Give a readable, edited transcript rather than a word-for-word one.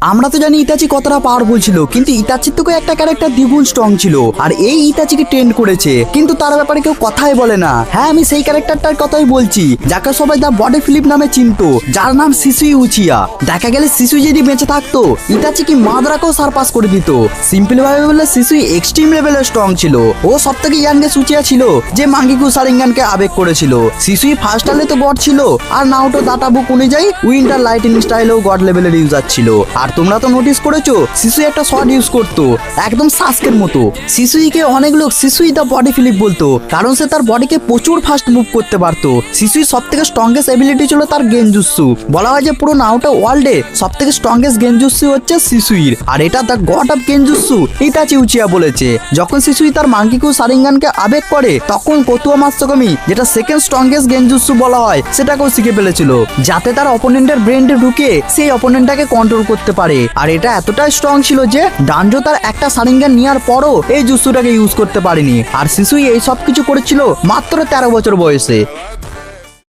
আমরা তো জানি ইতাচি কতটা পাওয়ারফুল ছিল, কিন্তু ইতাচির থেকে একটা ক্যারেক্টার দ্বিগুণ স্ট্রং ছিল, আর এই ইতাচিকে ট্রেন্ড করেছে, কিন্তু তার ব্যাপারে কেউ কথাই বলে না। হ্যাঁ, আমি সেই ক্যারেক্টারটার কথাই বলছি, যাকে সবাই দা বডি ফিলিপ নামে চিনতো, যার নাম শিশুই উচিয়া। দেখা গেলে শিশুই যদি বেঁচে থাকতো, ইতাচি কি মাদ্রাকেও সারপাস করে দিত। সিম্পল ভাবে বললে শিশুই এক্সট্রিম লেভেলের স্ট্রং ছিল। ও সব থেকে ইয়াংগেস্ট উচিয়া ছিল যে মাঙ্গিকু সারিঙ্গানকে আবেগ করেছিল। শিশুই ফার্স্ট হালে তো গড ছিল, আর নাওটো ডাটা বুক অনুযায়ী উইন্টার লাইটিং স্টাইলেও গড লেভেলের ইউজার ছিল। আর তোমরা তো নোটিস করেছো, শিশুই একটা শট ইউজ করতো একদম সাস্কের মতো। শিশুইকে অনেক লোক শিশুই দা বডি ফিলিপ বলতো, কারণ সে তার বডিকে প্রচুর ফাস্ট মুভ করতে পারতো। শিশুই সব থেকে স্ট্রংগেস্ট এবিলিটি ছিল তার গেনজুৎসু। বলা হয় যে পুরো নাওটো ওয়ার্ল্ডে সব থেকে স্ট্রংগেস্ট গেনজুৎসু হচ্ছে শিশুইর, আর এটা the god of genjutsu Itachi উচিয়া বলেছে। যখন শিশুই তার মাঙ্কিকু সারিঙ্গানকে আবেগ করে, তখন কোতুয়া মাতসুকামি, যেটা সেকেন্ড স্ট্রংগেস্ট গেনজুৎসু বলা হয়, সেটাকেও শিখে ফেলেছিল, যাতে তার অপোনেন্টের ব্রেনে ঢুকে সেই অপোনেন্টটাকে কন্ট্রোল করতে পারে। আর এটা এতটাই স্ট্রং ছিল যে ডানজো তার একটা সারিঙ্গান নেওয়ার পরও এই জুৎসুটাকে ইউজ করতে পারেনি। আর শিশুই এই সব কিছু করেছিল মাত্র 13 বছর বয়সে।